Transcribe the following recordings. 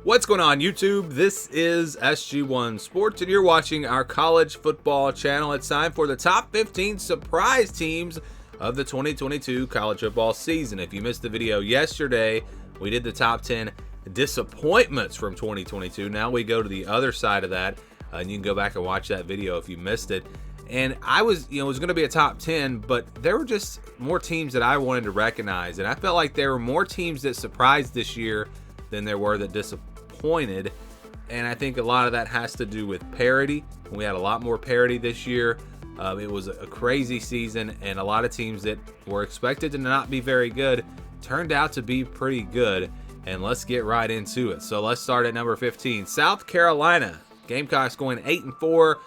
What's going on, YouTube? This is SG1 Sports, and you're watching our college football channel. It's time for the top 15 surprise teams of the 2022 college football season. If you missed the video yesterday, we did the top 10 disappointments from 2022. Now we go to the other side of that, and you can go back and watch that video if you missed it. And it was going to be a top 10, but there were just more teams that I wanted to recognize, and I felt like there were more teams that surprised this year than there were that disappointed. And I think a lot of that has to do with parity. We had a lot more parity this year. It was a crazy season, and a lot of teams that were expected to not be very good turned out to be pretty good. And let's get right into it. So let's start at number 15, South Carolina. Gamecocks going 8-4.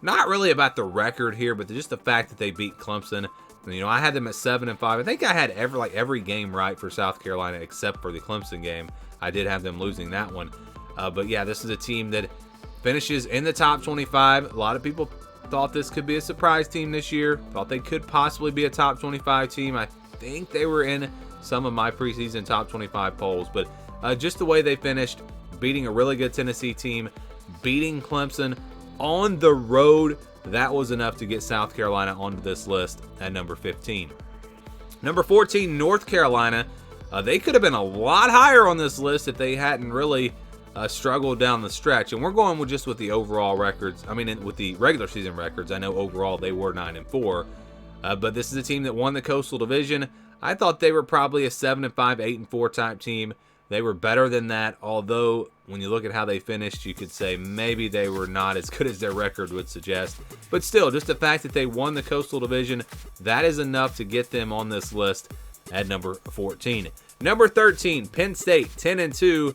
Not really about the record here, but just the fact that they beat Clemson. I had them at 7-5. I think I had every game right for South Carolina except for the Clemson game. I did have them losing that one. But yeah, this is a team that finishes in the top 25. A lot of people thought this could be a surprise team this year. Thought they could possibly be a top 25 team. I think they were in some of my preseason top 25 polls. But just the way they finished, beating a really good Tennessee team, beating Clemson on the road, that was enough to get South Carolina onto this list at number 15. Number 14, North Carolina. They could have been a lot higher on this list if they hadn't really struggled down the stretch. And we're going with the overall records. With the regular season records. I know overall they were 9-4. But this is a team that won the Coastal Division. I thought they were probably a 7-5, 8-4 type team. They were better than that, although when you look at how they finished, you could say maybe they were not as good as their record would suggest. But still, just the fact that they won the Coastal Division, that is enough to get them on this list at number 14. Number 13, Penn State, 10-2.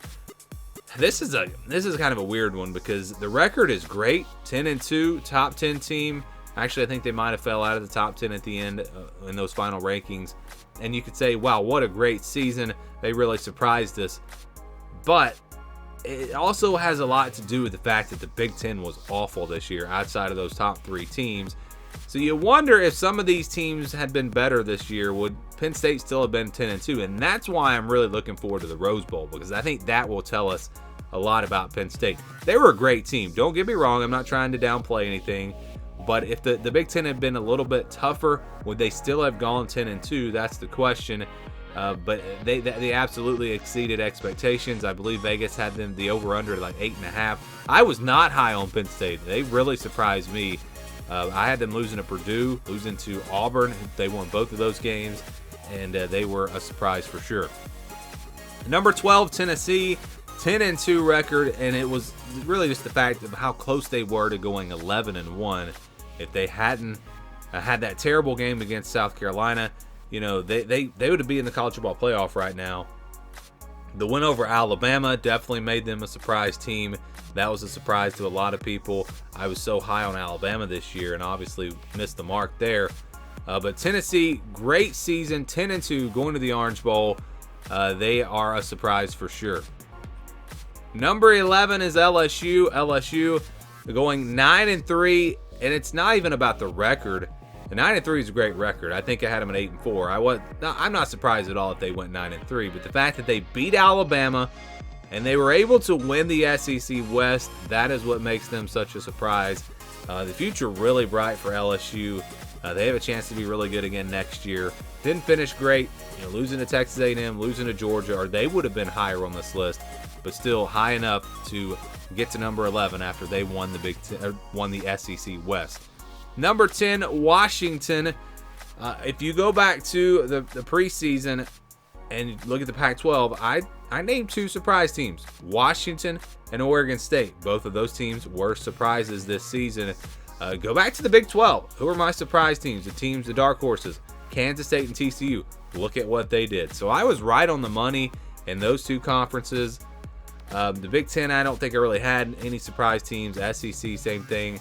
This is kind of a weird one because the record is great, 10-2, top 10 team. Actually, I think they might have fell out of the top 10 at the end in those final rankings. And you could say, wow, what a great season. They really surprised us. But it also has a lot to do with the fact that the Big Ten was awful this year outside of those top three teams. So you wonder if some of these teams had been better this year, would Penn State still have been 10-2? And that's why I'm really looking forward to the Rose Bowl, because I think that will tell us a lot about Penn State. They were a great team. Don't get me wrong. I'm not trying to downplay anything. But if the Big Ten had been a little bit tougher, would they still have gone 10-2? That's the question. But they absolutely exceeded expectations. I believe Vegas had them the over-under like 8.5. I was not high on Penn State. They really surprised me. I had them losing to Purdue, losing to Auburn. They won both of those games, and they were a surprise for sure. Number 12, Tennessee, 10-2 record, and it was really just the fact of how close they were to going 11-1. If they hadn't had that terrible game against South Carolina, they would be in the college football playoff right now. The win over Alabama definitely made them a surprise team. That was a surprise to a lot of people. I was so high on Alabama this year and obviously missed the mark there. But Tennessee, great season, 10-2, going to the Orange Bowl. They are a surprise for sure. Number 11 is LSU. LSU going 9-3, and it's not even about the record. The 9-3 is a great record. I think I had them at 8-4. I'm not surprised at all if they went 9-3, but the fact that they beat Alabama and they were able to win the SEC West, that is what makes them such a surprise. The future really bright for LSU. They have a chance to be really good again next year. Didn't finish great, losing to Texas A&M, losing to Georgia, or they would have been higher on this list, but still high enough to get to number 11 after they won the SEC West. Number 10, Washington. If you go back to the preseason and look at the Pac-12, I named two surprise teams, Washington and Oregon State. Both of those teams were surprises this season. Go back to the Big 12. Who are my surprise teams? The dark horses, Kansas State and TCU. Look at what they did. So I was right on the money in those two conferences. The Big Ten, I don't think I really had any surprise teams. SEC, same thing.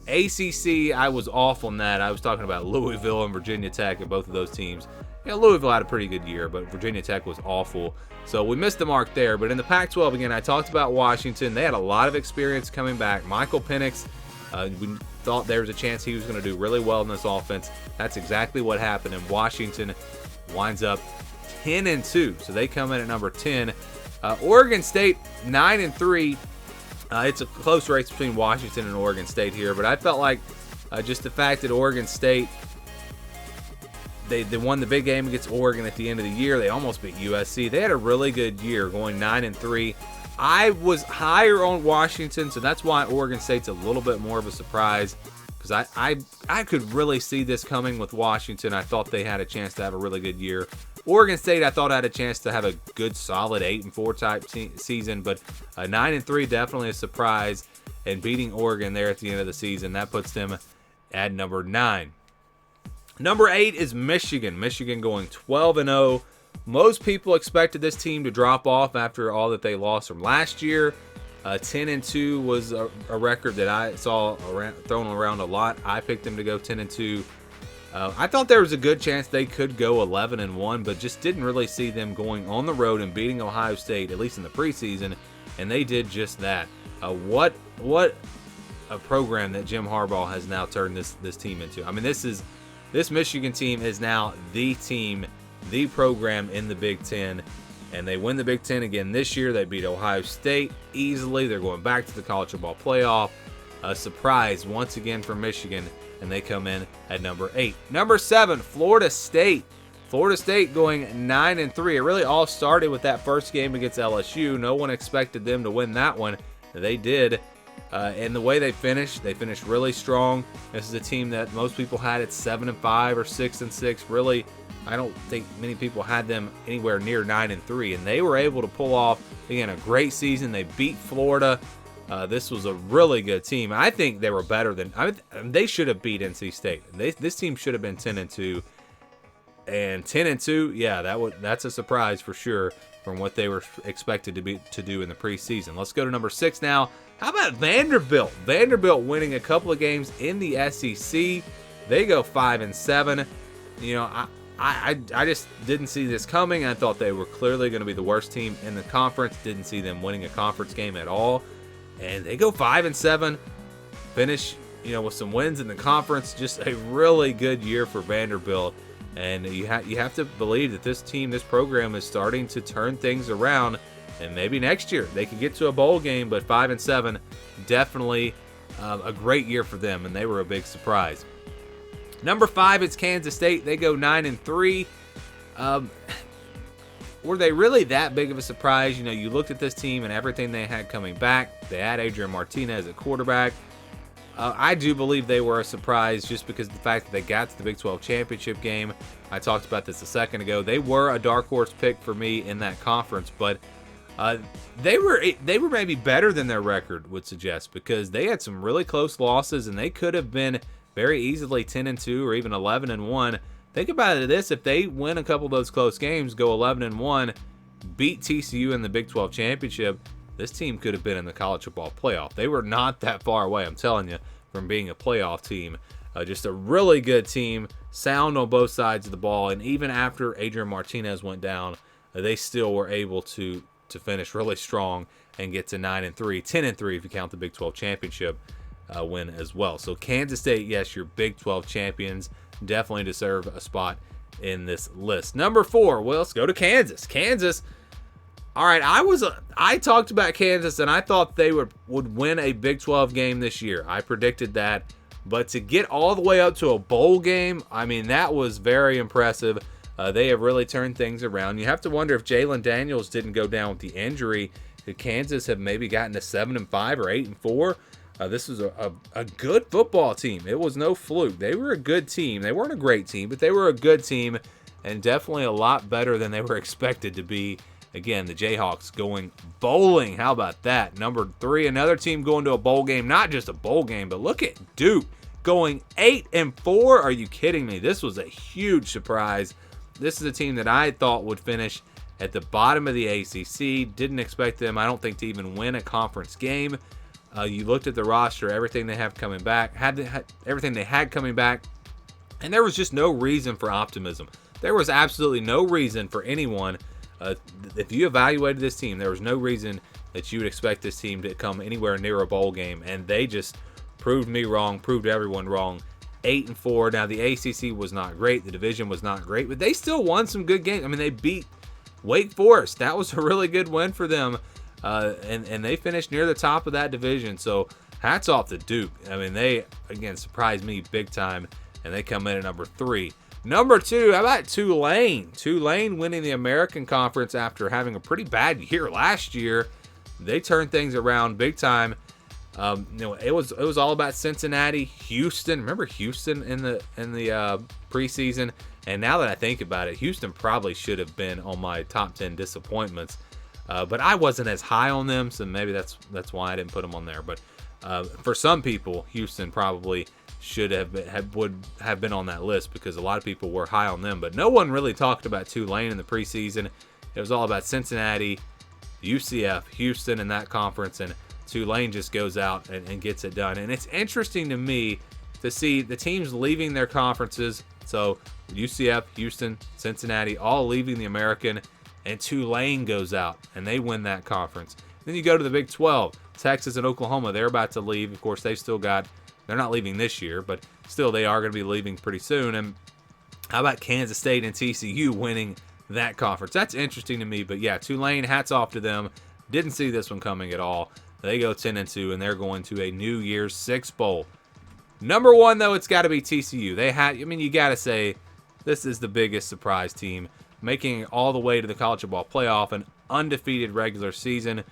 ACC, I was off on that. I was talking about Louisville and Virginia Tech and both of those teams. Louisville had a pretty good year, but Virginia Tech was awful. So we missed the mark there. But in the Pac-12, again, I talked about Washington. They had a lot of experience coming back. Michael Penix, we thought there was a chance he was going to do really well in this offense. That's exactly what happened. And Washington winds up 10-2. So they come in at number 10. Oregon State 9-3. It's a close race between Washington and Oregon State here, but I felt like just the fact that Oregon State, they won the big game against Oregon at the end of the year. They almost beat USC. They had a really good year, going 9-3. I was higher on Washington, so that's why Oregon State's a little bit more of a surprise, because I could really see this coming with Washington. I thought they had a chance to have a really good year. Oregon State, I thought, had a chance to have a good, solid 8-4 type season, but 9-3 definitely a surprise. And beating Oregon there at the end of the season, that puts them at number 9. Number 8 is Michigan. Michigan going 12-0. Most people expected this team to drop off after all that they lost from last year. 10-2 was a record that I saw thrown around a lot. I picked them to go 10-2. I thought there was a good chance they could go 11-1, but just didn't really see them going on the road and beating Ohio State, at least in the preseason, and they did just that. What a program that Jim Harbaugh has now turned this team into. I mean, this Michigan team is now the team, the program in the Big Ten, and they win the Big Ten again this year. They beat Ohio State easily. They're going back to the college football playoff. A surprise once again for Michigan, and they come in at number 8. Number 7, Florida State. Florida State going 9-3. It really all started with that first game against LSU. No one expected them to win that one. They did. And the way they finished really strong. This is a team that most people had at 7-5 or 6-6. Really, I don't think many people had them anywhere near 9-3. And they were able to pull off, again, a great season. They beat Florida. This was a really good team. I think they were better than. They should have beat NC State. This team should have been 10-2, and 10-2. Yeah, that's a surprise for sure from what they were expected to do in the preseason. Let's go to number 6 now. How about Vanderbilt? Vanderbilt winning a couple of games in the SEC. They go 5-7. You know, I just didn't see this coming. I thought they were clearly going to be the worst team in the conference. Didn't see them winning a conference game at all. And they go 5-7, finish, with some wins in the conference. Just a really good year for Vanderbilt. And you have to believe that this program is starting to turn things around. And maybe next year they could get to a bowl game, but 5-7, definitely a great year for them, and they were a big surprise. Number 5 is Kansas State. They go 9-3. Were they really that big of a surprise? You looked at this team and everything they had coming back. They had Adrian Martinez at quarterback. I do believe they were a surprise just because of the fact that they got to the Big 12 championship game. I talked about this a second ago. They were a dark horse pick for me in that conference, but they were maybe better than their record would suggest, because they had some really close losses and they could have been very easily 10-2 or even 11-1. Think about it this: if they win a couple of those close games, go 11-1, beat TCU in the Big 12 championship, this team could have been in the college football playoff. They were not that far away, I'm telling you, from being a playoff team. Just a really good team, sound on both sides of the ball, and even after Adrian Martinez went down, they still were able to finish really strong and get to 9-3, 10-3 if you count the Big 12 championship win as well. So Kansas State, yes, your Big 12 champions, definitely deserve a spot in this list. Number 4, well, let's go to Kansas. Kansas, all right, I talked about Kansas and I thought they would win a Big 12 game this year. I predicted that, but to get all the way up to a bowl game, I mean, that was very impressive. They have really turned things around. You have to wonder if Jalen Daniels didn't go down with the injury, could Kansas have maybe gotten to 7-5 or 8-4? This was a good football team. It was no fluke. They were a good team. They weren't a great team, but they were a good team and definitely a lot better than they were expected to be. Again, the Jayhawks going bowling. How about that? Number 3, another team going to a bowl game. Not just a bowl game, but look at Duke going 8-4. Are you kidding me? This was a huge surprise. This is a team that I thought would finish at the bottom of the ACC. Didn't expect them, I don't think, to even win a conference game. You looked at the roster, everything they have coming back, everything they had coming back, and there was just no reason for optimism. There was absolutely no reason for anyone. If you evaluated this team, there was no reason that you would expect this team to come anywhere near a bowl game, and they just proved me wrong, proved everyone wrong. 8-4. Now, the ACC was not great. The division was not great, but they still won some good games. I mean, they beat Wake Forest, that was a really good win for them, and they finished near the top of that division. So hats off to Duke. I mean, they, again, surprised me big time, and they come in at number 3. Number 2, how about Tulane? Tulane winning the American Conference after having a pretty bad year last year. They turned things around big time. It was all about Cincinnati, Houston. Remember Houston in the preseason? And now that I think about it, Houston probably should have been on my top 10 disappointments. But I wasn't as high on them, so maybe that's why I didn't put them on there. But for some people, Houston probably would have been on that list because a lot of people were high on them. But no one really talked about Tulane in the preseason. It was all about Cincinnati, UCF, Houston in that conference, and Tulane just goes out and gets it done. And it's interesting to me to see the teams leaving their conferences. So UCF, Houston, Cincinnati, all leaving the American, and Tulane goes out and they win that conference. Then you go to the Big 12. Texas and Oklahoma, they're about to leave. Of course, they're not leaving this year, but still they are going to be leaving pretty soon. And how about Kansas State and TCU winning that conference? That's interesting to me. But yeah, Tulane, hats off to them. Didn't see this one coming at all. They go 10-2, and they're going to a New Year's Six bowl. Number 1, though, it's got to be TCU. You got to say this is the biggest surprise team, making it all the way to the college football playoff, an undefeated regular season.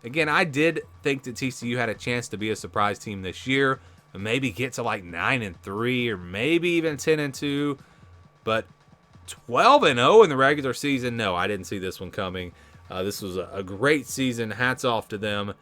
Again, I did think that TCU had a chance to be a surprise team this year, and maybe get to like 9-3 or maybe even 10-2, but 12-0 in the regular season, no, I didn't see this one coming. This was a great season. Hats off to them.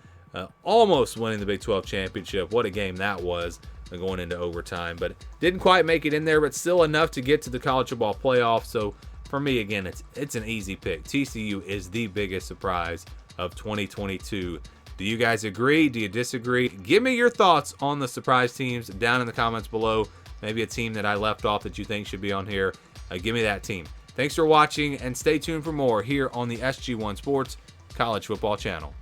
Almost winning the Big 12 championship. What a game that was, going into overtime. But didn't quite make it in there, but still enough to get to the college football playoff. So for me, again, it's an easy pick. TCU is the biggest surprise of 2022. Do you guys agree? Do you disagree? Give me your thoughts on the surprise teams down in the comments below. Maybe a team that I left off that you think should be on here. Give me that team. Thanks for watching, and stay tuned for more here on the SG1 Sports College Football Channel.